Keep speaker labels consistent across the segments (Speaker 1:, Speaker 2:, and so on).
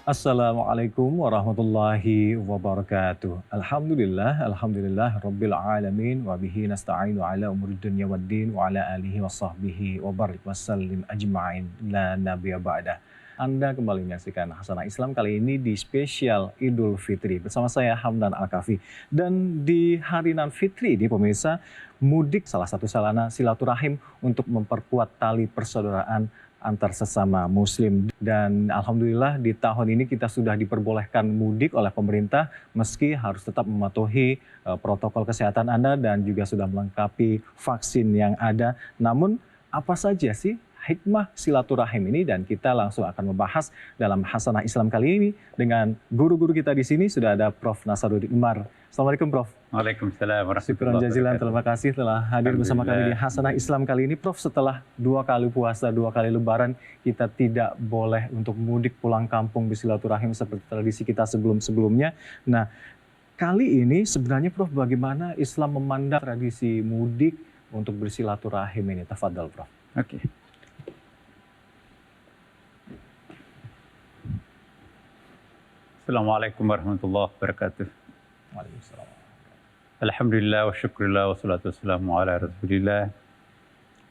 Speaker 1: Assalamualaikum warahmatullahi wabarakatuh. Alhamdulillah rabbil alamin wa bihi nasta'inu ala umuri dunya waddin wa ala alihi wa sahbihi wa barik wasallim ajma'in la nabiyya ba'dah. Anda kembali menyaksikan Hasanah Islam kali ini di spesial Idul Fitri bersama saya Hamdan Al-Kafi. Dan di hari Nan Fitri ini pemirsa, mudik salah satu sarana silaturahim untuk memperkuat tali persaudaraan antar sesama muslim. Dan alhamdulillah di tahun ini kita sudah diperbolehkan mudik oleh pemerintah meski harus tetap mematuhi protokol kesehatan Anda dan juga sudah melengkapi vaksin yang ada. Namun apa saja sih hikmah silaturahim ini, dan kita langsung akan membahas dalam Hasanah Islam kali ini dengan guru-guru kita di sini. Sudah ada Prof. Nasaruddin Umar. Assalamualaikum Prof.
Speaker 2: Waalaikumsalam warahmatullahi
Speaker 1: Syukran jazilan, terima kasih telah hadir bersama kami di Hasanah Islam kali ini. Prof, setelah 2 kali puasa, 2 kali lebaran, kita tidak boleh untuk mudik pulang kampung bersilaturahim seperti tradisi kita sebelum-sebelumnya. Nah, kali ini sebenarnya Prof, bagaimana Islam memandang tradisi mudik untuk bersilaturahim ini? Tafadhal Prof.
Speaker 2: Oke. Assalamualaikum warahmatullahi wabarakatuh.
Speaker 1: Waalaikumsalam.
Speaker 2: Alhamdulillah wa syukurillah wa salatu wassalamu ala rasulillah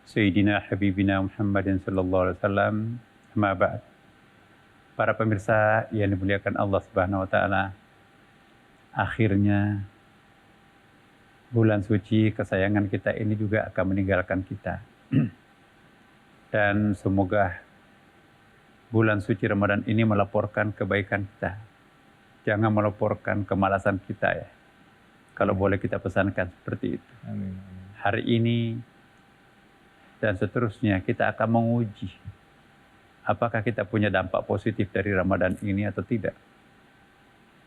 Speaker 2: Sayyidina Habibina Muhammadin sallallahu alaihi wasallam. Amma ba'd. Para pemirsa yang dimuliakan Allah Subhanahu wa taala, akhirnya bulan suci kesayangan kita ini juga akan meninggalkan kita. Dan semoga bulan suci Ramadan ini melaporkan kebaikan kita. Jangan melaporkan kemalasan kita ya. Kalau boleh kita pesankan seperti itu.
Speaker 1: Amin.
Speaker 2: Hari ini dan seterusnya kita akan menguji apakah kita punya dampak positif dari Ramadan ini atau tidak.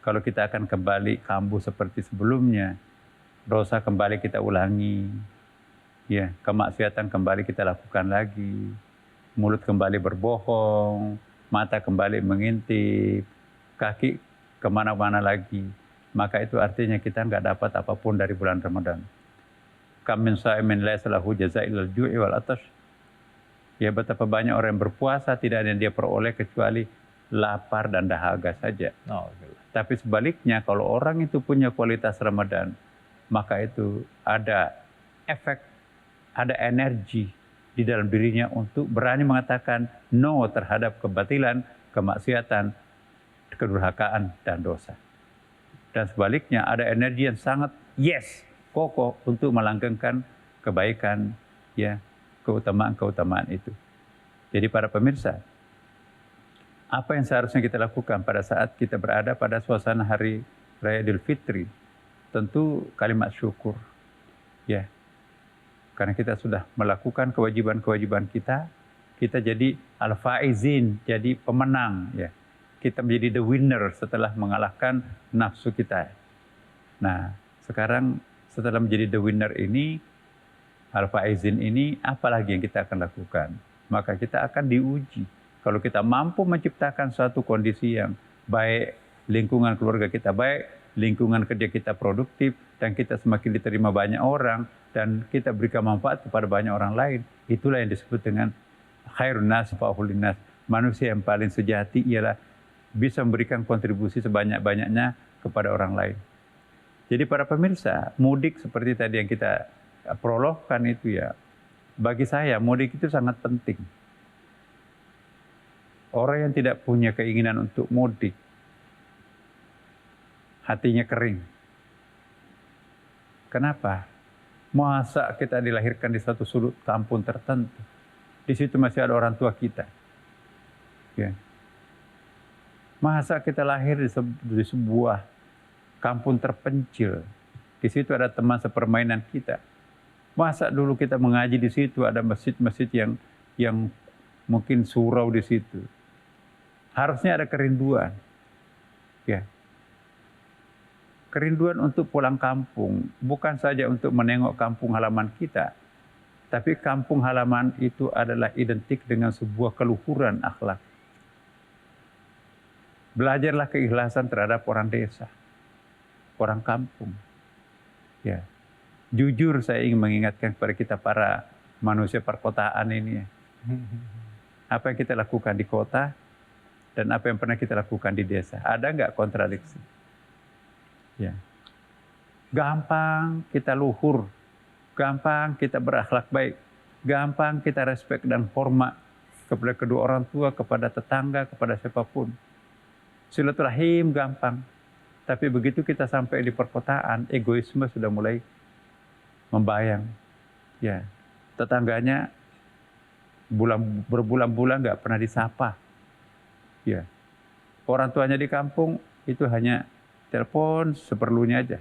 Speaker 2: Kalau kita akan kembali kambuh seperti sebelumnya, dosa kembali kita ulangi, ya, kemaksiatan kembali kita lakukan lagi, mulut kembali berbohong, mata kembali mengintip, kaki kemana-mana lagi, maka itu artinya kita nggak dapat apapun dari bulan Ramadan. Kam min sha'imin laisa lahu jazaa'ul ju'i wal atash. Ya, betapa banyak orang yang berpuasa tidak ada yang dia peroleh kecuali lapar dan dahaga saja. Tapi sebaliknya, kalau orang itu punya kualitas Ramadan, maka itu ada efek, ada energi di dalam dirinya untuk berani mengatakan no terhadap kebatilan, kemaksiatan, kedurhakaan dan dosa. Dan sebaliknya ada energi yang sangat yes, kokoh untuk melanggengkan kebaikan, ya, keutamaan-keutamaan itu. Jadi para pemirsa, apa yang seharusnya kita lakukan pada saat kita berada pada suasana hari Raya Idul Fitri? Tentu kalimat syukur, ya. Karena kita sudah melakukan kewajiban-kewajiban kita, kita jadi al-faizin, jadi pemenang, ya. Kita menjadi the winner setelah mengalahkan nafsu kita. Nah, sekarang setelah menjadi the winner ini, al-faizin ini, apalagi yang kita akan lakukan? Maka kita akan diuji. Kalau kita mampu menciptakan suatu kondisi yang baik, lingkungan keluarga kita baik, lingkungan kerja kita produktif, dan kita semakin diterima banyak orang, dan kita berikan manfaat kepada banyak orang lain, itulah yang disebut dengan khairun nas fa'ahul linnas. Manusia yang paling sejati ialah bisa memberikan kontribusi sebanyak-banyaknya kepada orang lain. Jadi para pemirsa, mudik seperti tadi yang kita prologkan itu ya, bagi saya mudik itu sangat penting. Orang yang tidak punya keinginan untuk mudik, hatinya kering. Kenapa? Masa kita dilahirkan di satu sudut kampung tertentu, di situ masih ada orang tua kita, ya. Masa kita lahir di sebuah kampung terpencil, di situ ada teman sepermainan kita. Masa dulu kita mengaji di situ ada masjid-masjid yang mungkin surau di situ. Harusnya ada kerinduan, ya. Kerinduan untuk pulang kampung, bukan saja untuk menengok kampung halaman kita, tapi kampung halaman itu adalah identik dengan sebuah keluhuran akhlak. Belajarlah keikhlasan terhadap orang desa, orang kampung. Ya, jujur saya ingin mengingatkan kepada kita para manusia perkotaan ini. Apa yang kita lakukan di kota dan apa yang pernah kita lakukan di desa. Ada nggak kontradiksi? Ya. Gampang kita luhur, gampang kita berakhlak baik, gampang kita respek dan hormat kepada kedua orang tua, kepada tetangga, kepada siapapun. Silaturahim gampang. Tapi begitu kita sampai di perkotaan, egoisme sudah mulai membayang. Ya, tetangganya berbulan-bulan nggak pernah disapa. Ya, orang tuanya di kampung itu hanya telepon seperlunya aja.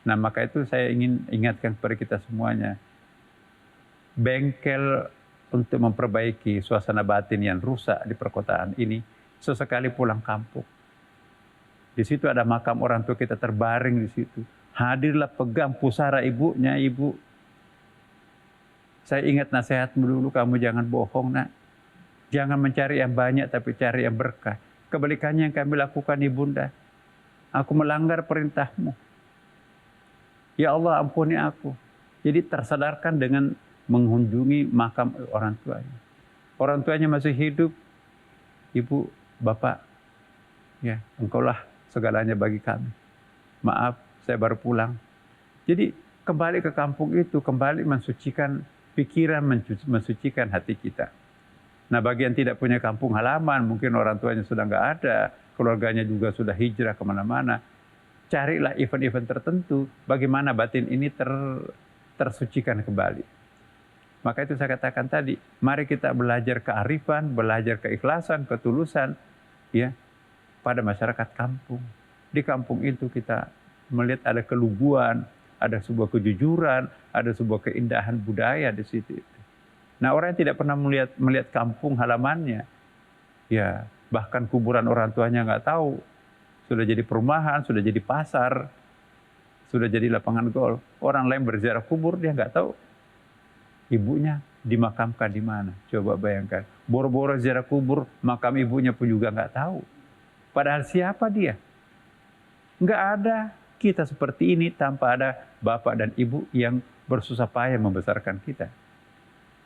Speaker 2: Nah, maka itu saya ingin ingatkan kepada kita semuanya, bengkel untuk memperbaiki suasana batin yang rusak di perkotaan ini, sesekali pulang kampung. Di situ ada makam orang tua kita terbaring di situ. Hadirlah, pegang pusara ibunya, ibu. Saya ingat nasihatmu dulu, kamu jangan bohong, nak. Jangan mencari yang banyak, tapi cari yang berkah. Kebalikannya yang kami lakukan, ibunda. Aku melanggar perintahmu. Ya Allah, ampuni aku. Jadi tersadarkan dengan mengunjungi makam orang tuanya. Orang tuanya masih hidup. Ibu, bapak, ya, engkaulah segalanya bagi kami. Maaf, saya baru pulang. Jadi kembali ke kampung itu, kembali mensucikan pikiran, mensucikan hati kita. Nah, bagi yang tidak punya kampung halaman, mungkin orang tuanya sudah nggak ada, keluarganya juga sudah hijrah kemana-mana. Carilah event-event tertentu, bagaimana batin ini tersucikan kembali. Maka itu saya katakan tadi, mari kita belajar kearifan, belajar keikhlasan, ketulusan, ya, pada masyarakat kampung. Di kampung itu kita melihat ada keluguan, ada sebuah kejujuran, ada sebuah keindahan budaya di situ. Nah, orang yang tidak pernah melihat kampung halamannya, ya, bahkan kuburan orang tuanya nggak tahu, sudah jadi perumahan, sudah jadi pasar, sudah jadi lapangan golf. Orang lain berziarah kubur, dia nggak tahu ibunya dimakamkan di mana. Coba bayangkan, boro-boro ziarah kubur, makam ibunya pun juga nggak tahu. Padahal siapa dia? Nggak ada kita seperti ini tanpa ada bapak dan ibu yang bersusah payah membesarkan kita.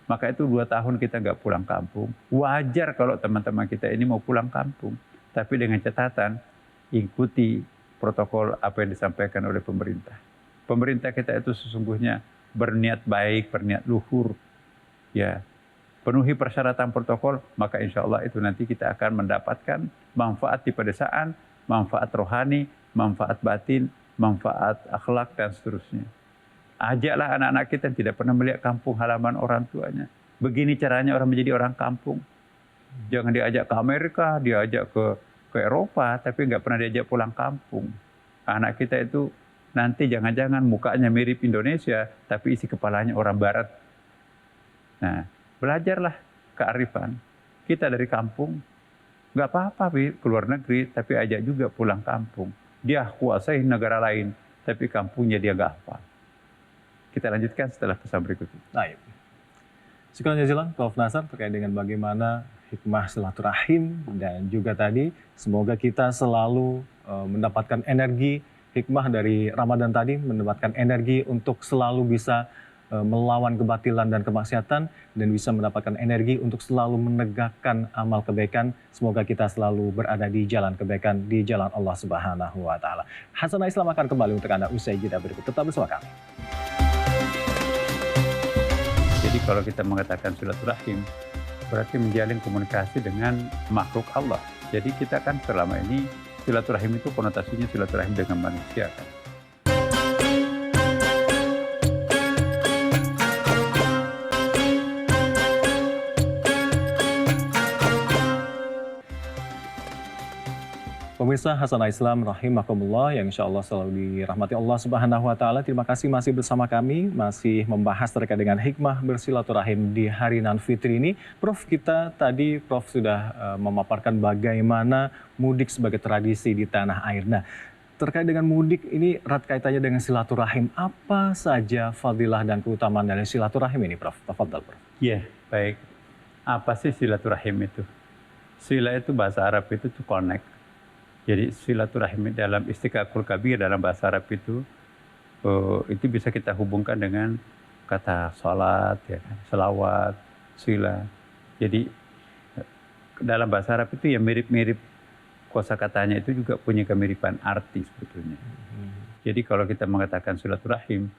Speaker 2: Maka itu 2 tahun kita nggak pulang kampung. Wajar kalau teman-teman kita ini mau pulang kampung. Tapi dengan catatan, ikuti protokol apa yang disampaikan oleh pemerintah. Pemerintah kita itu sesungguhnya berniat baik, berniat luhur. Ya, penuhi persyaratan protokol, maka insya Allah itu nanti kita akan mendapatkan manfaat di pedesaan, manfaat rohani, manfaat batin, manfaat akhlak, dan seterusnya. Ajaklah anak-anak kita yang tidak pernah melihat kampung halaman orang tuanya. Begini caranya orang menjadi orang kampung. Jangan diajak ke Amerika, diajak ke Eropa, tapi nggak pernah diajak pulang kampung. Anak kita itu nanti jangan-jangan mukanya mirip Indonesia, tapi isi kepalanya orang Barat. Nah, belajarlah kearifan. Kita dari kampung, nggak apa-apa ke luar negeri, tapi ajak juga pulang kampung. Dia kuasai negara lain, tapi kampungnya dia nggak hafal. Kita lanjutkan setelah pesan berikut ini.
Speaker 1: Baik. Syukran jazilan Prof. Nasar terkait dengan bagaimana hikmah silaturahim, dan juga tadi semoga kita selalu mendapatkan energi hikmah dari Ramadan tadi, mendapatkan energi untuk selalu bisa melawan kebatilan dan kemaksiatan, dan bisa mendapatkan energi untuk selalu menegakkan amal kebaikan. Semoga kita selalu berada di jalan kebaikan, di jalan Allah Subhanahu wa Ta'ala. Hasanah Islam akan kembali untuk Anda usai jeda berikut. Tetap bersama kami.
Speaker 2: Jadi kalau kita mengatakan silaturahim, berarti menjalin komunikasi dengan makhluk Allah. Jadi kita kan selama ini silaturahim itu konotasinya silaturahim dengan manusia kan.
Speaker 1: Pemirsa Hasanah Islam rahimakumullah yang insya Allah selalu dirahmati Allah Subhanahu wa Ta'ala. Terima kasih masih bersama kami, masih membahas terkait dengan hikmah bersilaturahim di hari Nan Fitri ini. Prof, kita tadi Prof sudah memaparkan bagaimana mudik sebagai tradisi di tanah air. Nah, terkait dengan mudik ini erat kaitannya dengan silaturahim. Apa saja fadilah dan keutamaan dari silaturahim ini, Prof? Tafadhal, Prof.
Speaker 2: Iya, baik. Apa sih silaturahim itu? Sila itu bahasa Arab itu to connect. Jadi silaturahim dalam Istiqaqul Kabir dalam bahasa Arab itu bisa kita hubungkan dengan kata salat, ya, selawat, sila. Jadi dalam bahasa Arab itu yang mirip-mirip kosakatanya itu juga punya kemiripan arti sebetulnya. Jadi kalau kita mengatakan silaturahim,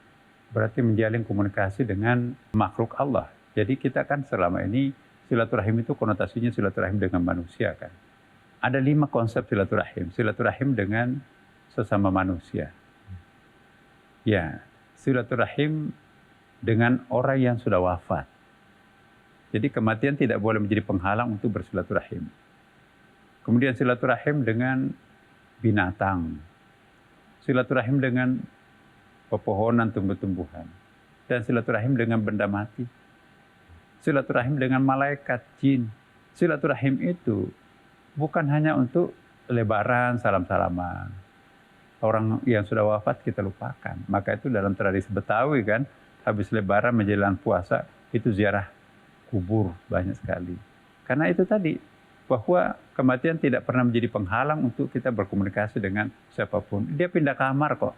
Speaker 2: berarti menjalin komunikasi dengan makhluk Allah. Jadi kita kan selama ini silaturahim itu konotasinya silaturahim dengan manusia kan. Ada 5 konsep silaturahim. Silaturahim dengan sesama manusia. Ya, silaturahim dengan orang yang sudah wafat. Jadi kematian tidak boleh menjadi penghalang untuk bersilaturahim. Kemudian silaturahim dengan binatang. Silaturahim dengan pepohonan, tumbuh-tumbuhan. Dan silaturahim dengan benda mati. Silaturahim dengan malaikat, jin. Silaturahim itu bukan hanya untuk lebaran, salam-salaman. Orang yang sudah wafat kita lupakan. Maka itu dalam tradisi Betawi kan, habis lebaran menjelang puasa, itu ziarah kubur banyak sekali. Karena itu tadi, bahwa kematian tidak pernah menjadi penghalang untuk kita berkomunikasi dengan siapapun. Dia pindah kamar kok.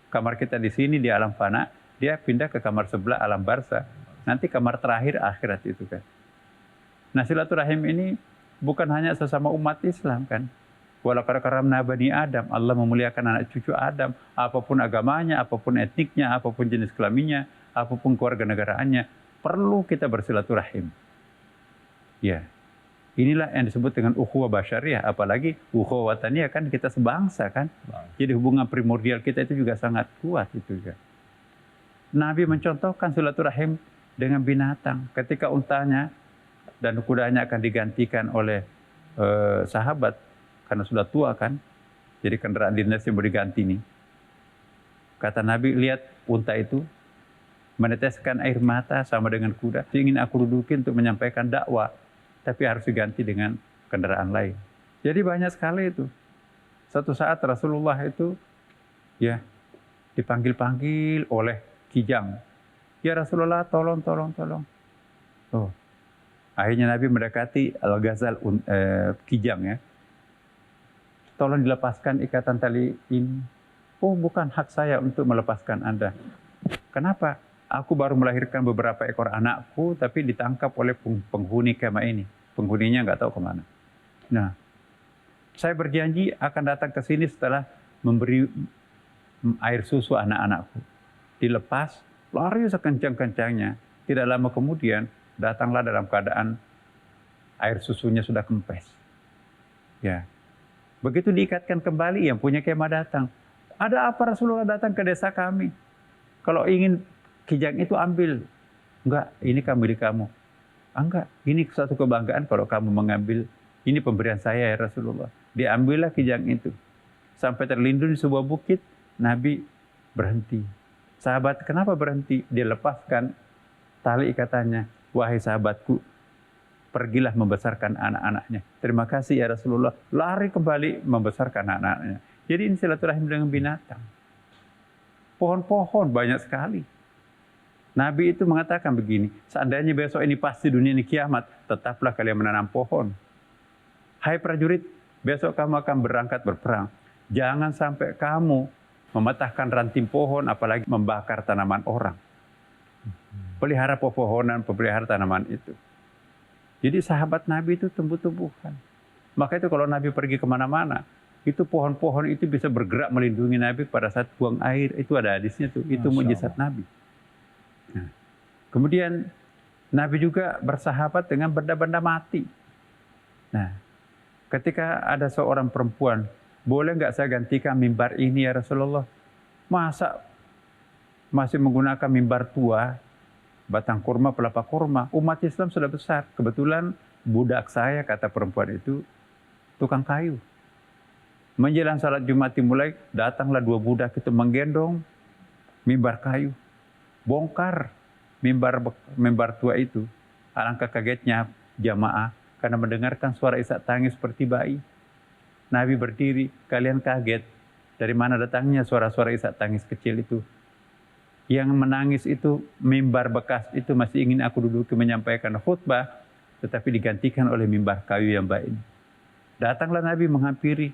Speaker 2: Kamar kita di sini di alam fana, dia pindah ke kamar sebelah alam barza. Nanti kamar terakhir akhirat itu kan. Nah silaturahim ini bukan hanya sesama umat Islam kan. Walaqad karamna bani Adam, Allah memuliakan anak cucu Adam, apapun agamanya, apapun etniknya, apapun jenis kelaminnya, apapun keluarga negaraannya, perlu kita bersilaturahim. Ya. Inilah yang disebut dengan ukhuwah basyariah, apalagi ukhuwah wataniyah kan kita sebangsa kan. Jadi hubungan primordial kita itu juga sangat kuat itu juga. Nabi mencontohkan silaturahim dengan binatang. Ketika untanya dan kudanya akan digantikan oleh sahabat karena sudah tua kan. Jadi kendaraan dinasnya mau diganti nih. Kata Nabi, lihat unta itu meneteskan air mata sama dengan kuda. Ingin aku dudukin untuk menyampaikan dakwah. Tapi harus diganti dengan kendaraan lain. Jadi banyak sekali itu. Satu saat Rasulullah itu ya dipanggil-panggil oleh kijang. Ya Rasulullah tolong. Oh. Akhirnya Nabi mendekati Al-Ghazal kijang ya. Tolong dilepaskan ikatan tali ini. Oh bukan hak saya untuk melepaskan Anda. Kenapa? Aku baru melahirkan beberapa ekor anakku, tapi ditangkap oleh penghuni kemah ini. Penghuninya nggak tahu kemana. Nah, saya berjanji akan datang ke sini setelah memberi air susu anak-anakku. Dilepas, lari sekencang-kencangnya. Tidak lama kemudian, datanglah dalam keadaan air susunya sudah kempes. Ya, begitu diikatkan kembali, yang punya kemah datang. Ada apa Rasulullah datang ke desa kami? Kalau ingin kijang itu ambil. Enggak, ini kan milik kamu. Enggak, ini suatu kebanggaan kalau kamu mengambil. Ini pemberian saya ya Rasulullah. Diambillah kijang itu. Sampai terlindung di sebuah bukit, Nabi berhenti. Sahabat, kenapa berhenti? Dia lepaskan tali ikatannya. Wahai sahabatku, pergilah membesarkan anak-anaknya. Terima kasih ya Rasulullah. Lari kembali membesarkan anak-anaknya. Jadi ini silaturahim dengan binatang. Pohon-pohon banyak sekali. Nabi itu mengatakan begini, seandainya besok ini pasti dunia ini kiamat, tetaplah kalian menanam pohon. Hai prajurit, besok kamu akan berangkat berperang. Jangan sampai kamu mematahkan ranting pohon, apalagi membakar tanaman orang. Pelihara pepohonan, pelihara tanaman itu. Jadi sahabat Nabi itu tumbuh-tumbuhan. Maka itu kalau Nabi pergi kemana-mana, itu pohon-pohon itu bisa bergerak melindungi Nabi pada saat buang air. Itu ada hadisnya tuh, itu mukjizat Nabi. Nah, kemudian Nabi juga bersahabat dengan benda-benda mati. Nah, ketika ada seorang perempuan, boleh nggak saya gantikan mimbar ini ya Rasulullah? Masa masih menggunakan mimbar tua, batang kurma, pelapa kurma? Umat Islam sudah besar. Kebetulan budak saya, kata perempuan itu, tukang kayu. Menjelang salat Jumat dimulai, datanglah 2 budak itu menggendong mimbar kayu. Bongkar mimbar tua itu. Alangkah kagetnya jamaah karena mendengarkan suara isak tangis seperti bayi. Nabi berdiri, kalian kaget. Dari mana datangnya suara-suara isak tangis kecil itu? Yang menangis itu, mimbar bekas itu masih ingin aku duduki menyampaikan khutbah, tetapi digantikan oleh mimbar kayu yang baik ini. Datanglah Nabi menghampiri.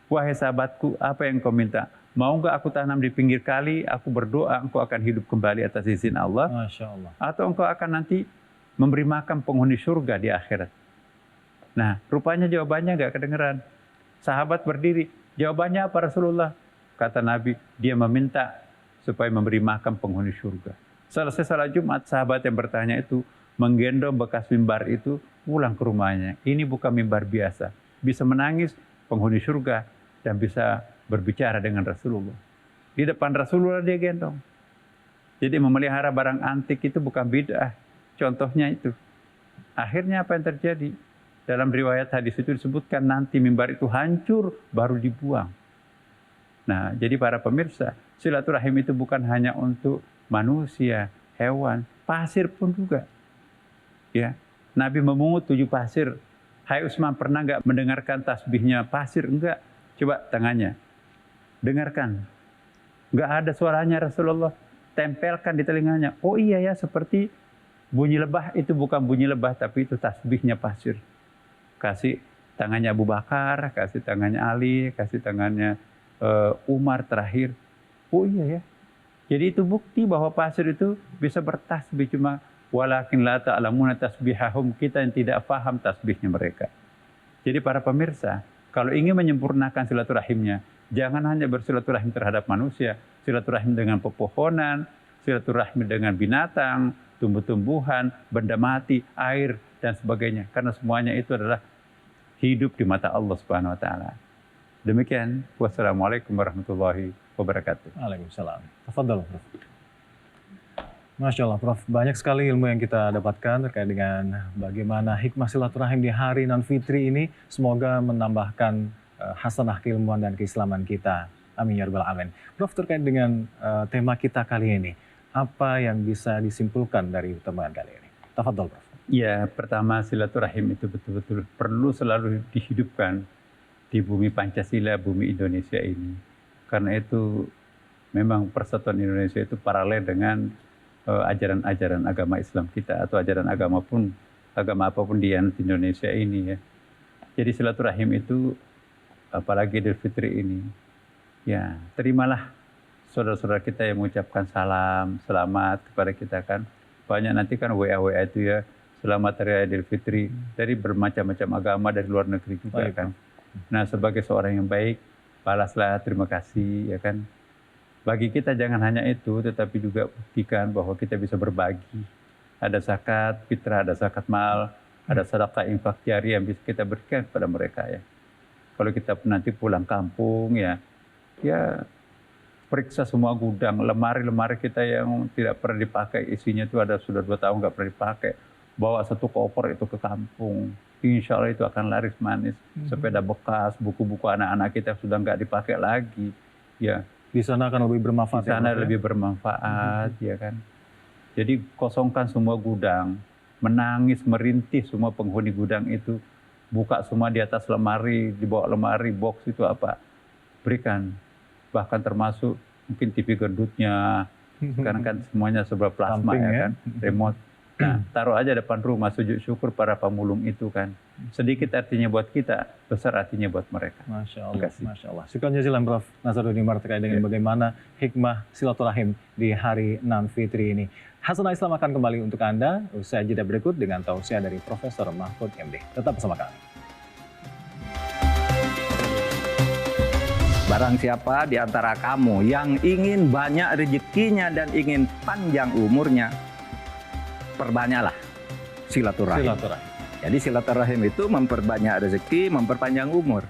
Speaker 2: Wahai sahabatku, apa yang kau minta? Mau enggak aku tanam di pinggir kali, aku berdoa, engkau akan hidup kembali atas izin Allah.
Speaker 1: Masya Allah.
Speaker 2: Atau engkau akan nanti memberi makan penghuni surga di akhirat. Nah, rupanya jawabannya nggak kedengeran. Sahabat berdiri, jawabannya apa Rasulullah? Kata Nabi, dia meminta supaya memberi makan penghuni surga. Selesai salat Jumat, sahabat yang bertanya itu menggendong bekas mimbar itu pulang ke rumahnya. Ini bukan mimbar biasa. Bisa menangis penghuni surga dan bisa berbicara dengan Rasulullah. Di depan Rasulullah dia gendong. Jadi memelihara barang antik itu bukan bid'ah. Contohnya itu. Akhirnya apa yang terjadi? Dalam riwayat hadis itu disebutkan nanti mimbar itu hancur baru dibuang. Nah, jadi para pemirsa, silaturahim itu bukan hanya untuk manusia, hewan, pasir pun juga. Ya, Nabi memungut 7 pasir. Hai Utsman, pernah nggak mendengarkan tasbihnya pasir? Enggak. Coba tangannya. Dengarkan. Nggak ada suaranya Rasulullah. Tempelkan di telinganya. Oh iya ya, seperti bunyi lebah. Itu bukan bunyi lebah, tapi itu tasbihnya pasir. Kasih tangannya Abu Bakar, kasih tangannya Ali, kasih tangannya Umar terakhir. Oh iya ya. Jadi itu bukti bahwa pasir itu bisa bertasbih, cuma walakin la ta'lamuna tasbihahum, kita yang tidak paham tasbihnya mereka. Jadi para pemirsa, kalau ingin menyempurnakan silaturahimnya, jangan hanya bersilaturahim terhadap manusia, silaturahim dengan pepohonan, silaturahim dengan binatang, tumbuh-tumbuhan, benda mati, air, dan sebagainya. Karena semuanya itu adalah hidup di mata Allah Subhanahu wa taala. Demikian, wassalamualaikum warahmatullahi wabarakatuh.
Speaker 1: Waalaikumsalam. Tafadhal, Prof. Masya Allah, Prof. Banyak sekali ilmu yang kita dapatkan terkait dengan bagaimana hikmah silaturahim di hari Nan Fitri ini. Semoga menambahkan hasanah keilmuan dan keislaman kita. Amin ya rabbal alamin. Prof, terkait dengan tema kita kali ini, apa yang bisa disimpulkan dari pertemuan kali ini? Tafadhal, Prof.
Speaker 2: Ya, pertama silaturahim itu betul-betul perlu selalu dihidupkan di bumi Pancasila, bumi Indonesia ini. Karena itu memang persatuan Indonesia itu paralel dengan ajaran-ajaran agama Islam kita atau ajaran agama apapun di Indonesia ini ya. Jadi silaturahim itu apalagi Idul Fitri ini, ya terimalah saudara-saudara kita yang mengucapkan salam, selamat kepada kita kan. Banyak nanti kan WA itu ya, selamat hari Idul Fitri dari bermacam-macam agama dari luar negeri juga kan. Nah, sebagai seorang yang baik, balaslah terima kasih ya kan. Bagi kita jangan hanya itu, tetapi juga buktikan bahwa kita bisa berbagi. Ada zakat fitrah, ada zakat mal, ada sedekah infak jari yang bisa kita berikan kepada mereka ya. Kalau kita nanti pulang kampung ya periksa semua gudang, lemari-lemari kita yang tidak pernah dipakai, isinya itu ada sudah 2 tahun nggak pernah dipakai. Bawa 1 koper itu ke kampung. Insya Allah itu akan laris manis. Sepeda bekas, buku-buku anak-anak kita sudah nggak dipakai lagi. Ya,
Speaker 1: di sana akan lebih bermanfaat.
Speaker 2: Di sana lebih bermanfaat, ya kan. Jadi kosongkan semua gudang, menangis, merintih semua penghuni gudang itu, buka semua di atas lemari, di bawah lemari, box itu apa, berikan. Bahkan termasuk mungkin TV gendutnya, sekarang kan semuanya serba plasma ya kan, remote. Nah, taruh aja depan rumah, sujud syukur para pemulung itu kan. Sedikit artinya buat kita, besar artinya buat mereka.
Speaker 1: Masya Allah, Masya Allah. Syukran jazilan Prof. Nasaruddin Umar terkait dengan bagaimana hikmah silaturahim di hari Nan Fitri ini. Hasanah Islam akan kembali untuk Anda usai jeda berikut dengan tausiah dari Profesor Mahfud MD. Tetap bersama kami.
Speaker 3: Barang siapa di antara kamu yang ingin banyak rezekinya dan ingin panjang umurnya, perbanyaklah silaturahim. Jadi silaturahim itu memperbanyak rezeki, memperpanjang umur.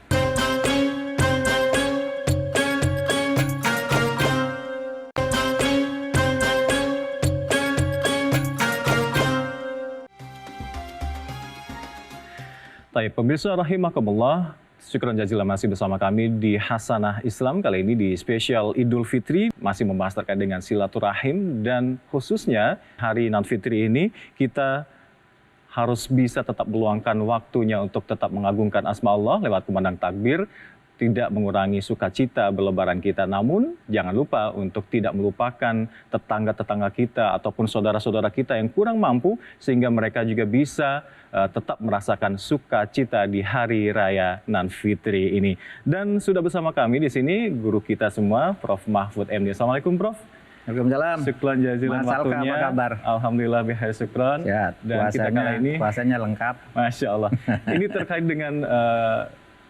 Speaker 1: Baik, pemirsa rahimakumullah, syukran jazilan masih bersama kami di Hasanah Islam. Kali ini di spesial Idul Fitri, masih membahas terkait dengan silaturahim, dan khususnya hari Nan Fitri ini kita harus bisa tetap meluangkan waktunya untuk tetap mengagungkan asma Allah lewat kumandang takbir, tidak mengurangi sukacita berlebaran kita. Namun jangan lupa untuk tidak melupakan tetangga-tetangga kita ataupun saudara-saudara kita yang kurang mampu, sehingga mereka juga bisa tetap merasakan sukacita di hari raya Nan Fitri ini. Dan sudah bersama kami di sini guru kita semua, Prof. Mahfud MD. Assalamualaikum, Prof.
Speaker 3: Waalaikumsalam.
Speaker 1: Syukran jazilan
Speaker 3: Mas Alka,
Speaker 1: waktunya.
Speaker 3: apa kabar?
Speaker 1: Alhamdulillah bihair syukran.
Speaker 3: Sehat.
Speaker 1: Dan kita kali ini,
Speaker 3: Puasanya lengkap.
Speaker 1: Masya Allah. Ini terkait dengan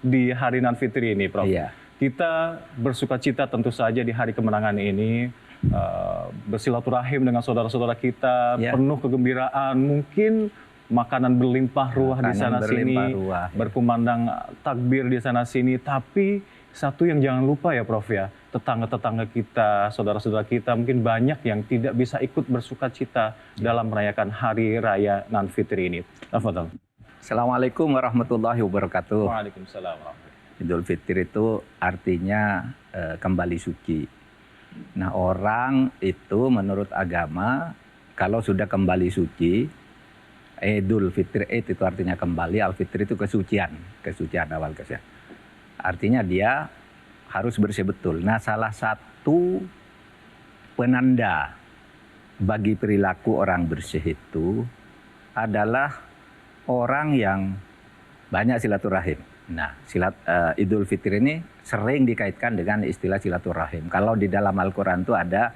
Speaker 1: di hari Nan Fitri ini, Prof.
Speaker 3: Iya.
Speaker 1: Kita bersuka cita tentu saja di hari kemenangan ini, bersilaturahim dengan saudara-saudara kita,
Speaker 3: Iya.
Speaker 1: penuh kegembiraan, mungkin makanan berlimpah ruah di
Speaker 3: Makanan
Speaker 1: sana-sini,
Speaker 3: berlimpah ruah, ya.
Speaker 1: berkumandang takbir di sana-sini. Tapi satu yang jangan lupa ya, Prof ya, tetangga-tetangga kita, saudara-saudara kita mungkin banyak yang tidak bisa ikut bersuka cita dalam merayakan hari raya Nan Fitri ini. Tafadhal.
Speaker 3: Assalamualaikum warahmatullahi wabarakatuh.
Speaker 1: Waalaikumsalam warahmatullahi.
Speaker 3: Idul Fitri itu artinya kembali suci. Nah, orang itu menurut agama kalau sudah kembali suci, Idul Fitri itu artinya kembali, Al-Fitri itu kesucian awal kesucian. Artinya dia harus bersih betul. Nah, salah satu penanda bagi perilaku orang bersih itu adalah orang yang banyak silaturahim. Nah, Idul Fitri ini sering dikaitkan dengan istilah silaturahim. Kalau di dalam Al-Quran itu ada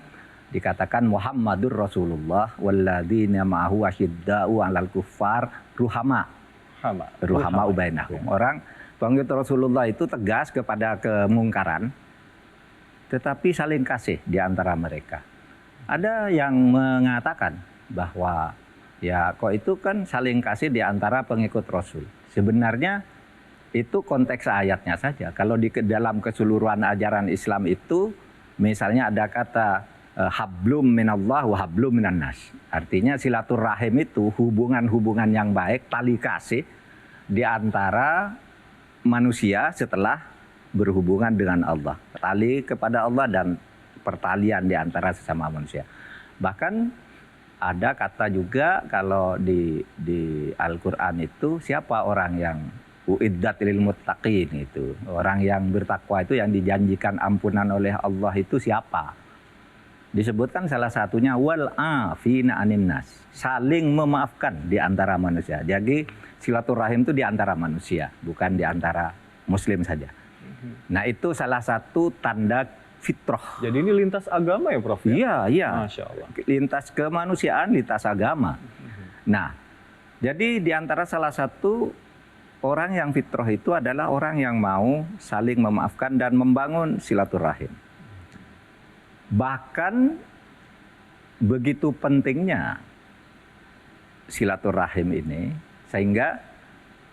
Speaker 3: dikatakan Muhammadur Rasulullah walladzina ma'ahu asyidda'u 'alal kuffar ruhama ubainahum. Orang begitu Rasulullah itu tegas kepada kemungkaran, tetapi saling kasih di antara mereka. Ada yang mengatakan bahwa ya kok itu kan saling kasih di antara pengikut Rasul. Sebenarnya itu konteks ayatnya saja. Kalau di dalam keseluruhan ajaran Islam itu misalnya ada kata hablum minallah wa hablum minannas. Artinya silaturahim itu hubungan-hubungan yang baik, tali kasih di antara manusia setelah berhubungan dengan Allah. Tali kepada Allah dan pertalian di antara sesama manusia. Bahkan ada kata juga kalau di Al-Quran itu siapa orang yang uiddat lil muttaqin itu. Orang yang bertakwa itu yang dijanjikan ampunan oleh Allah itu siapa? Disebutkan salah satunya wal afina anin nas, saling memaafkan di antara manusia. Jadi silaturahim itu di antara manusia, bukan di antara muslim saja. Nah, itu salah satu tanda fitrah.
Speaker 1: Jadi ini lintas agama ya, Prof?
Speaker 3: Iya, iya.
Speaker 1: Masya Allah.
Speaker 3: Lintas kemanusiaan, lintas agama. Nah, jadi di antara salah satu orang yang fitrah itu adalah orang yang mau saling memaafkan dan membangun silaturahim. Bahkan begitu pentingnya silaturahim ini sehingga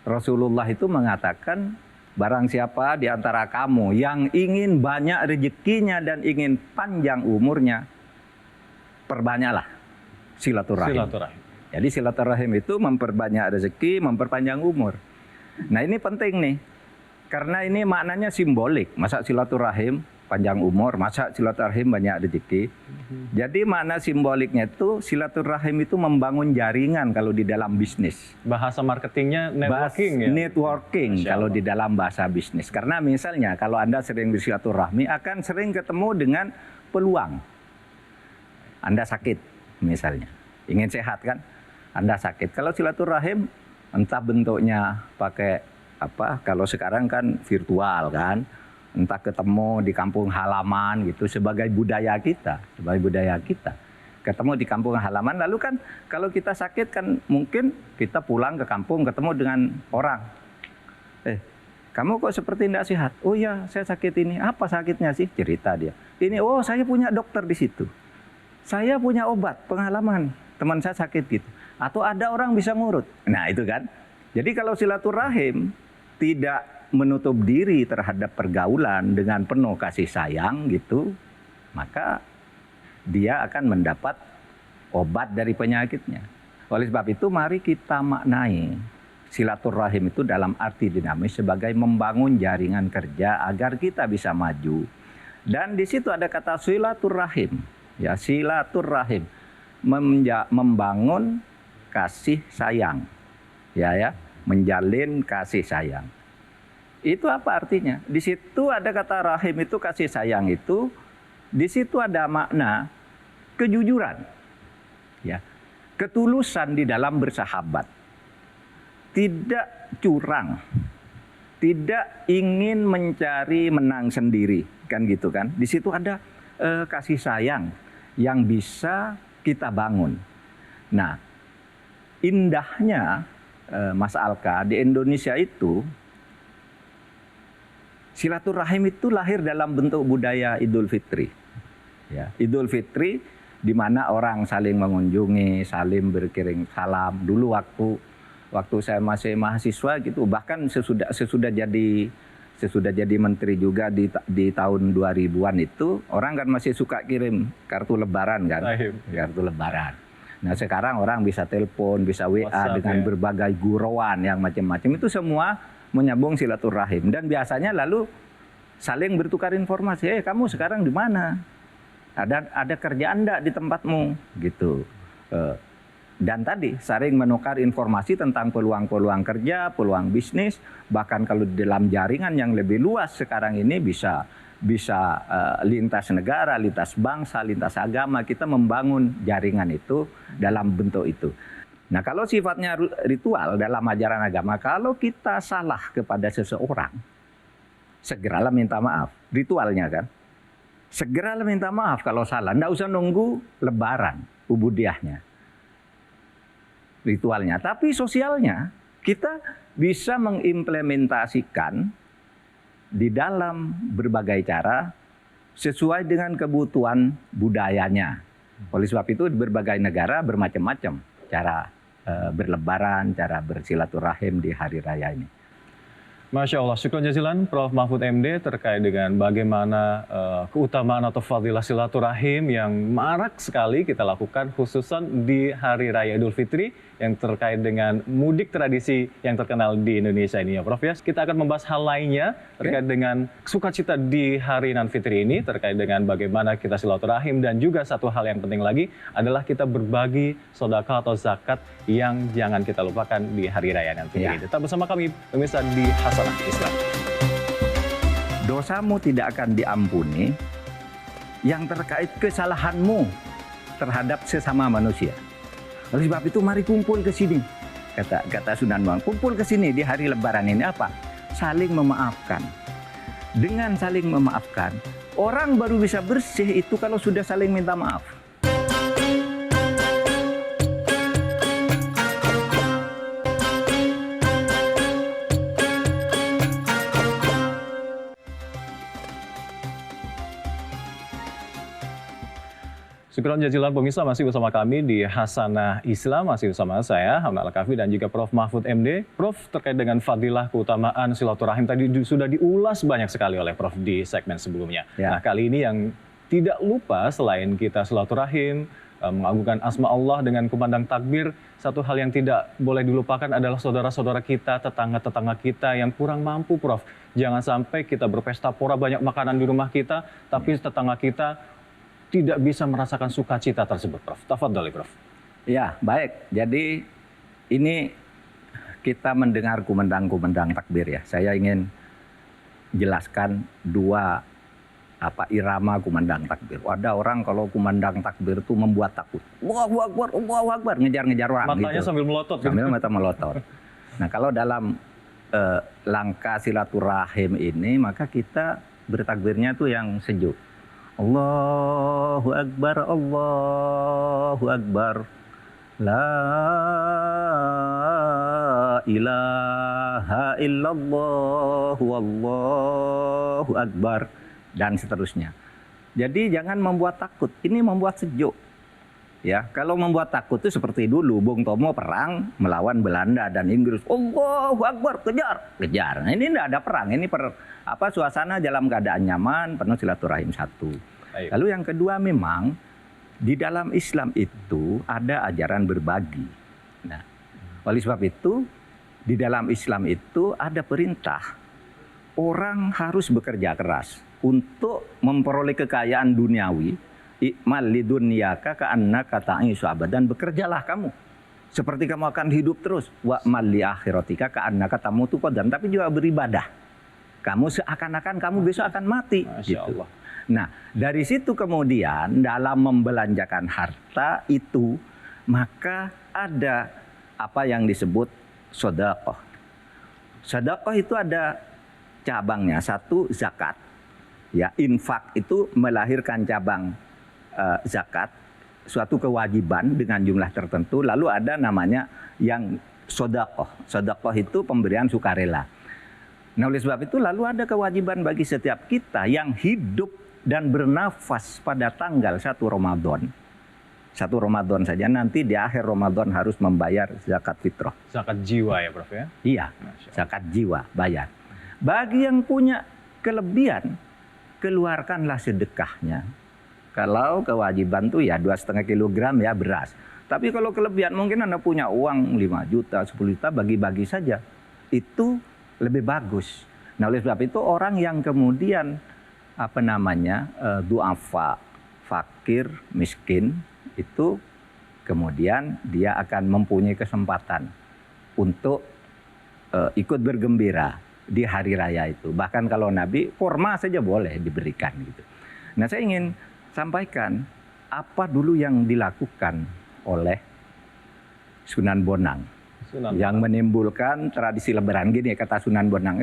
Speaker 3: Rasulullah itu mengatakan barang siapa di antara kamu yang ingin banyak rezekinya dan ingin panjang umurnya, perbanyaklah silaturahim. Jadi silaturahim itu memperbanyak rezeki, memperpanjang umur. Nah, ini penting nih. Karena ini maknanya simbolik. Masa silaturahim panjang umur, masa silaturahim banyak rezeki. Jadi makna simboliknya itu silaturahim itu membangun jaringan kalau di dalam bisnis.
Speaker 1: Bahasa marketingnya networking ya?
Speaker 3: Networking kalau di dalam bahasa bisnis. Karena misalnya kalau Anda sering bersilaturahmi akan sering ketemu dengan peluang. Anda sakit misalnya, ingin sehat kan? Anda sakit. Kalau silaturahim entah bentuknya pakai apa, kalau sekarang kan virtual kan, entah ketemu di kampung halaman gitu sebagai budaya kita, ketemu di kampung halaman. Lalu kan kalau kita sakit kan mungkin kita pulang ke kampung ketemu dengan orang, kamu kok seperti tidak sehat? Oh ya, saya sakit ini. Apa sakitnya sih? Cerita dia. Ini, oh saya punya dokter di situ, saya punya obat, pengalaman teman saya sakit gitu, atau ada orang bisa ngurut. Nah itu kan. Jadi kalau silaturahim tidak menutup diri terhadap pergaulan dengan penuh kasih sayang gitu, maka dia akan mendapat obat dari penyakitnya. Oleh sebab itu mari kita maknai silaturahim itu dalam arti dinamis sebagai membangun jaringan kerja agar kita bisa maju. Dan di situ ada kata silaturahim. Ya, silaturahim membangun kasih sayang. Ya, menjalin kasih sayang. Itu apa artinya? Di situ ada kata rahim itu kasih sayang itu, di situ ada makna kejujuran, ya, ketulusan di dalam bersahabat, tidak curang, tidak ingin mencari menang sendiri, kan gitu kan? Di situ ada kasih sayang. yang bisa kita bangun. Nah, indahnya Mas Alka, di Indonesia itu silaturahim itu lahir dalam bentuk budaya Idul Fitri. Ya, Idul Fitri di mana orang saling mengunjungi, saling berkirim salam. Dulu waktu saya masih mahasiswa gitu, bahkan sesudah jadi menteri juga di tahun 2000-an itu, orang kan masih suka kirim kartu lebaran kan, kartu lebaran. Nah sekarang orang bisa telepon, bisa WA WhatsApp, dengan berbagai gurauan yang macam-macam. Itu semua menyambung silaturahim. Dan biasanya lalu saling bertukar informasi. Kamu sekarang di mana? Ada kerjaan enggak di tempatmu? Gitu. Dan tadi saling menukar informasi tentang peluang-peluang kerja, peluang bisnis. Bahkan kalau di dalam jaringan yang lebih luas sekarang ini bisa lintas negara, lintas bangsa, lintas agama, kita membangun jaringan itu dalam bentuk itu. Nah kalau sifatnya ritual dalam ajaran agama, kalau kita salah kepada seseorang, segeralah minta maaf. Ritualnya kan, segeralah minta maaf kalau salah, nggak usah nunggu lebaran, ubudiyahnya. Ritualnya, tapi sosialnya kita bisa mengimplementasikan di dalam berbagai cara sesuai dengan kebutuhan budayanya. Oleh sebab itu di berbagai negara bermacam-macam cara berlebaran, cara bersilaturahim di hari raya ini.
Speaker 1: Masya Allah, syukron jazilan Prof. Mahfud MD terkait dengan bagaimana keutamaan atau fadilah silaturahim yang marak sekali kita lakukan khususan di Hari Raya Idul Fitri yang terkait dengan mudik tradisi yang terkenal di Indonesia ini ya Prof. Ya. Kita akan membahas hal lainnya terkait dengan sukacita di Hari Nan Fitri ini, terkait dengan bagaimana kita silaturahim, dan juga satu hal yang penting lagi adalah kita berbagi sedekah atau zakat yang jangan kita lupakan di Hari Raya Nan Fitri ini. Tetap bersama kami pemirsa di Hasanah Islam.
Speaker 3: Dosamu tidak akan diampuni yang terkait kesalahanmu terhadap sesama manusia. Oleh sebab itu mari kumpul ke sini. Kata Sunan Bonang, kumpul ke sini di hari lebaran ini apa? Saling memaafkan. Dengan saling memaafkan, orang baru bisa bersih itu kalau sudah saling minta maaf.
Speaker 1: Syukron jazilan pemirsa, masih bersama kami di Hasanah Islam, masih bersama saya Hamdan Al-Kafi dan juga Prof. Mahfud MD. Prof, terkait dengan fadilah keutamaan silaturahim tadi sudah diulas banyak sekali oleh Prof di segmen sebelumnya. Nah kali ini yang tidak lupa selain kita silaturahim, mengagungkan asma Allah dengan kumandang takbir, satu hal yang tidak boleh dilupakan adalah saudara-saudara kita, tetangga-tetangga kita yang kurang mampu Prof. Jangan sampai kita berpesta pora banyak makanan di rumah kita, tapi tetangga kita tidak bisa merasakan sukacita tersebut, Prof. Tafadhol, Prof.
Speaker 3: Ya, baik. Jadi ini kita mendengar kumandang takbir ya. Saya ingin jelaskan dua irama kumandang takbir. Ada orang kalau kumandang takbir itu membuat takut. Allahu Akbar, Allahu Akbar, ngejar-ngejar orang.
Speaker 1: Matanya gitu. Sambil melotot.
Speaker 3: Sambil mata melotot. Nah, kalau dalam langkah silaturahim ini, maka kita bertakbirnya itu yang sejuk. Allahu Akbar, Allahu Akbar, La ilaha illallah, Wallahu Akbar, dan seterusnya. Jadi jangan membuat takut, ini membuat sejuk. Ya, kalau membuat takut itu seperti dulu Bung Tomo perang melawan Belanda dan Inggris. Allahu Akbar, kejar. Nah, ini tidak ada perang, ini suasana dalam keadaan nyaman, penuh silaturahim satu. Ayo. Lalu yang kedua, memang di dalam Islam itu ada ajaran berbagi. Nah, oleh sebab itu di dalam Islam itu ada perintah orang harus bekerja keras untuk memperoleh kekayaan duniawi. Ikmal lidunyaka ka'annaka ta'ishu abadan, bekerjalah kamu seperti kamu akan hidup terus. Wa mal li akhiratika ka'annaka tamutu qadan, tapi juga beribadah. Kamu seakan-akan kamu besok akan mati. Masya Allah. Nah, dari situ kemudian dalam membelanjakan harta itu, maka ada apa yang disebut sedekah. Sedekah itu ada cabangnya. Satu, zakat. Ya, infak itu melahirkan cabang zakat, suatu kewajiban dengan jumlah tertentu, lalu ada namanya yang sodakoh. Sodakoh itu pemberian sukarela. Nah oleh sebab itu lalu ada kewajiban bagi setiap kita yang hidup dan bernafas pada tanggal 1 Ramadan. 1 Ramadan saja, nanti di akhir Ramadan harus membayar zakat fitrah.
Speaker 1: Zakat jiwa ya Prof ya?
Speaker 3: Iya, zakat jiwa bayar. Bagi yang punya kelebihan, keluarkanlah sedekahnya. Kalau kewajiban tuh ya 2,5 kilogram ya beras. Tapi kalau kelebihan mungkin Anda punya uang 5 juta, 10 juta, bagi-bagi saja. Itu lebih bagus. Nah oleh sebab itu orang yang kemudian duafa, fakir, miskin, itu kemudian dia akan mempunyai kesempatan untuk ikut bergembira di hari raya itu. Bahkan kalau Nabi, kurma saja boleh diberikan gitu. Nah saya ingin sampaikan apa dulu yang dilakukan oleh Sunan Bonang yang menimbulkan tradisi lebaran. Gini kata Sunan Bonang,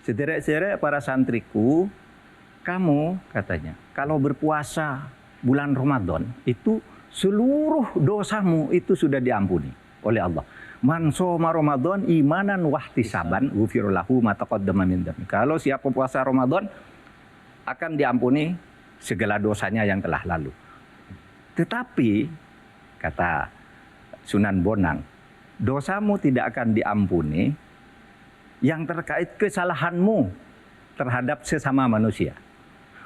Speaker 3: sederek-sederek para santriku, kamu katanya kalau berpuasa bulan Ramadan itu seluruh dosamu itu sudah diampuni oleh Allah. Man shoma Ramadan imanan wahtisaban ghufira lahu ma taqaddama min dzambi. Kalau siapa puasa Ramadan akan diampuni segala dosanya yang telah lalu. Tetapi kata Sunan Bonang, dosamu tidak akan diampuni yang terkait kesalahanmu terhadap sesama manusia.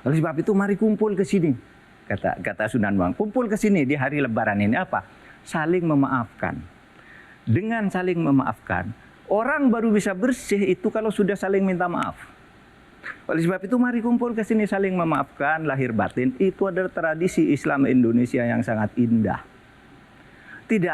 Speaker 3: Oleh sebab itu mari kumpul ke sini. Kata Sunan Bonang, kumpul ke sini di hari lebaran ini apa? Saling memaafkan. Dengan saling memaafkan, orang baru bisa bersih itu kalau sudah saling minta maaf. Oleh sebab itu mari kumpul ke sini saling memaafkan lahir batin. Itu adalah tradisi Islam Indonesia yang sangat indah. Tidak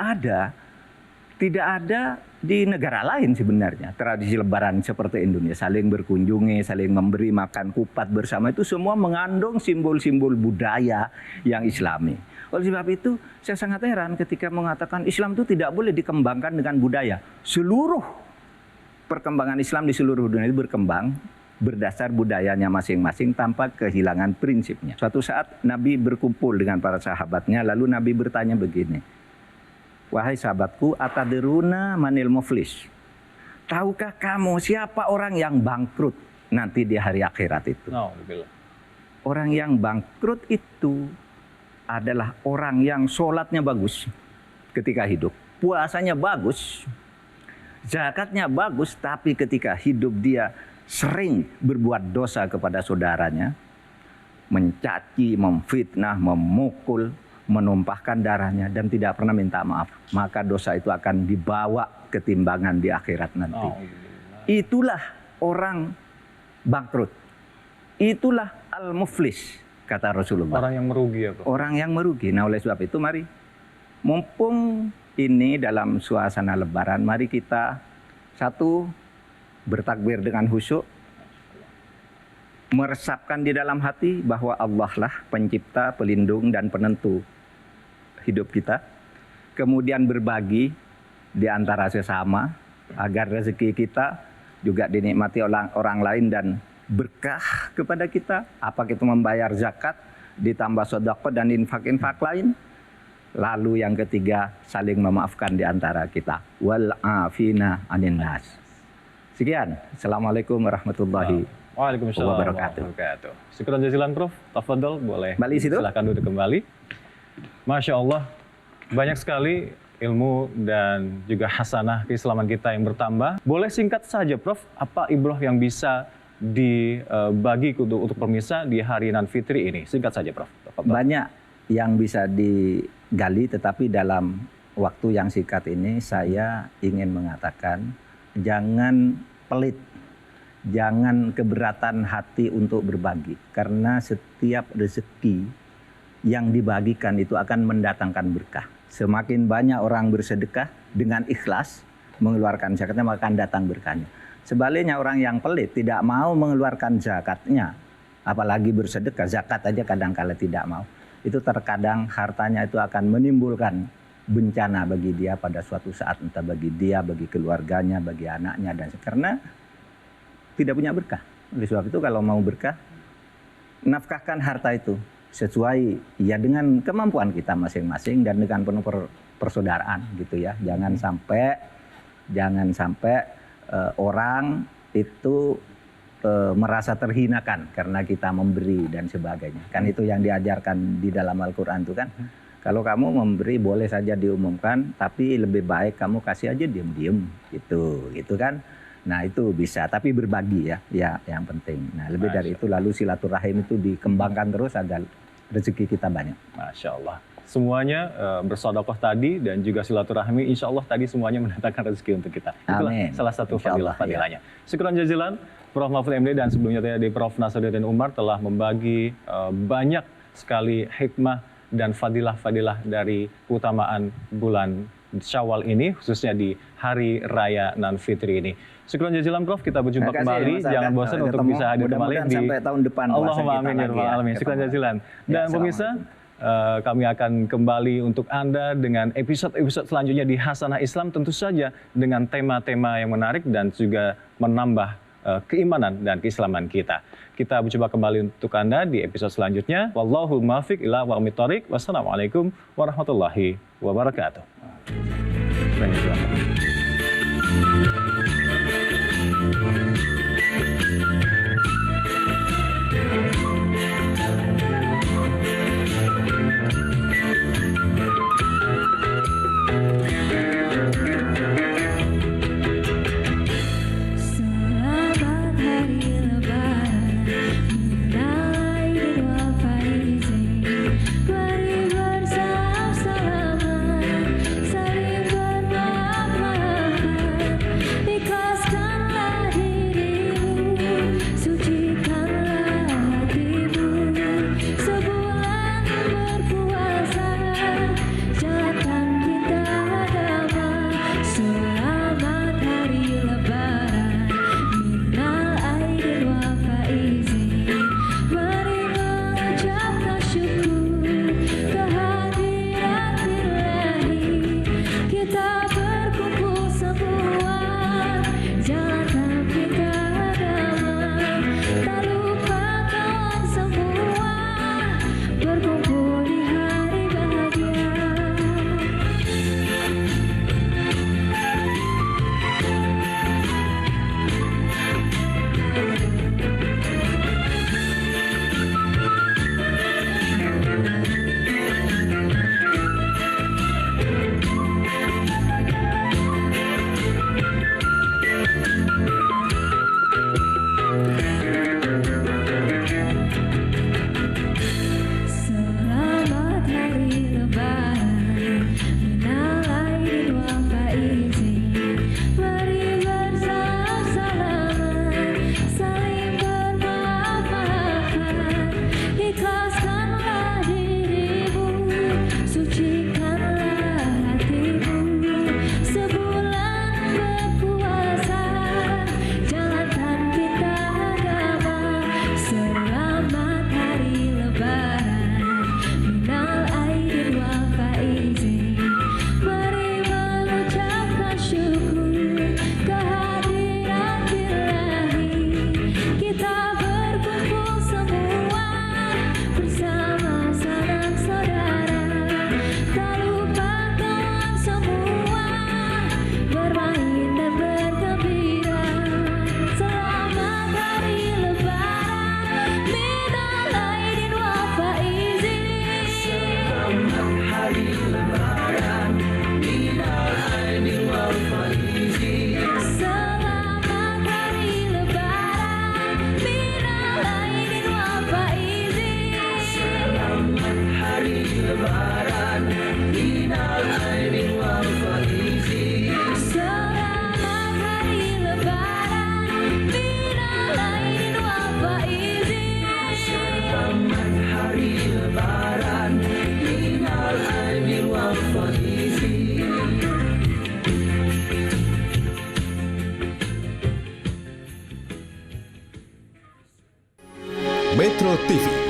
Speaker 3: ada di negara lain sebenarnya tradisi lebaran seperti Indonesia, saling berkunjungi, saling memberi makan kupat bersama, itu semua mengandung simbol-simbol budaya yang Islami. Oleh sebab itu saya sangat heran ketika mengatakan Islam itu tidak boleh dikembangkan dengan budaya. Seluruh perkembangan Islam di seluruh dunia itu berkembang berdasar budayanya masing-masing tanpa kehilangan prinsipnya. Suatu saat Nabi berkumpul dengan para sahabatnya, lalu Nabi bertanya begini, wahai sahabatku, atadruna manil muflis. Tahukah kamu siapa orang yang bangkrut nanti di hari akhirat itu? Orang yang bangkrut itu adalah orang yang sholatnya bagus ketika hidup, puasanya bagus, zakatnya bagus, tapi ketika hidup dia sering berbuat dosa kepada saudaranya, mencaci, memfitnah, memukul, menumpahkan darahnya dan tidak pernah minta maaf, maka dosa itu akan dibawa ke timbangan di akhirat nanti. Itulah orang bangkrut. Itulah al-muflis, kata Rasulullah.
Speaker 1: Orang yang merugi ya, Bro.
Speaker 3: Orang yang merugi. Nah, oleh sebab itu mari, mumpung ini dalam suasana lebaran, mari kita satu, bertakbir dengan khusyuk, meresapkan di dalam hati bahwa Allah lah pencipta, pelindung, dan penentu hidup kita. Kemudian berbagi di antara sesama agar rezeki kita juga dinikmati orang lain dan berkah kepada kita. Apa kita membayar zakat, ditambah sedekah dan infak-infak lain. Lalu yang ketiga, saling memaafkan di antara kita. Wal afina anin nas. Sekian. Assalamualaikum warahmatullahi
Speaker 1: Waalaikumsalam warahmatullahi wabarakatuh. Syukran jazilan Prof. Tafadhol, boleh.
Speaker 3: Balik situ.
Speaker 1: Silakan duduk kembali. Masya Allah, banyak sekali ilmu dan juga hasanah keislaman kita yang bertambah. Boleh singkat saja Prof, apa ibrah yang bisa dibagi untuk pemirsa di hari Nan Fitri ini? Singkat saja Prof.
Speaker 3: Banyak yang bisa digali, tetapi dalam waktu yang singkat ini saya ingin mengatakan jangan pelit, jangan keberatan hati untuk berbagi, karena setiap rezeki yang dibagikan itu akan mendatangkan berkah. Semakin banyak orang bersedekah dengan ikhlas mengeluarkan zakatnya, maka akan datang berkahnya. Sebaliknya orang yang pelit tidak mau mengeluarkan zakatnya, apalagi bersedekah, zakat aja kadang-kala tidak mau, itu terkadang hartanya itu akan menimbulkan bencana bagi dia pada suatu saat, entah bagi dia, bagi keluarganya, bagi anaknya, dan karena tidak punya berkah. Oleh sebab itu kalau mau berkah, nafkahkan harta itu sesuai ya dengan kemampuan kita masing-masing dan dengan penuh persaudaraan gitu ya. Jangan sampai orang itu merasa terhinakan karena kita memberi dan sebagainya. Kan itu yang diajarkan di dalam Al-Quran itu kan. Kalau kamu memberi boleh saja diumumkan, tapi lebih baik kamu kasih aja diem-diem gitu kan. Nah itu bisa, tapi berbagi ya yang penting. Nah lebih dari itu lalu silaturahim itu dikembangkan terus agar rezeki kita banyak.
Speaker 1: Masya Allah. Semuanya bersedekah tadi dan juga silaturahmi, insya Allah tadi semuanya mendatangkan rezeki untuk kita. Itulah
Speaker 3: Amin.
Speaker 1: salah satu fadilah-fadilahnya.
Speaker 3: Ya.
Speaker 1: Syukran jazilan Prof. Mahfud MD dan sebelumnya tadi Prof. Nasaruddin Umar telah membagi banyak sekali hikmah dan fadilah-fadilah dari keutamaan bulan Syawal ini, khususnya di Hari Raya Nan Fitri ini. Syukran jazilan Prof, kita berjumpa kembali. Jangan bosan untuk bisa hadir kembali di
Speaker 3: sampai tahun depan.
Speaker 1: Allahumma amin ya rabbal alamin. Syukran jazilan. Dan pemirsa, kami akan kembali untuk Anda dengan episode-episode selanjutnya di Hasanah Islam, tentu saja dengan tema-tema yang menarik dan juga menambah keimanan dan keislaman kita. Kita berjumpa kembali untuk Anda di episode selanjutnya. Wallahul muwaffiq ila aqwamit thoriq. Wassalamualaikum warahmatullahi wabarakatuh.
Speaker 4: Metro TV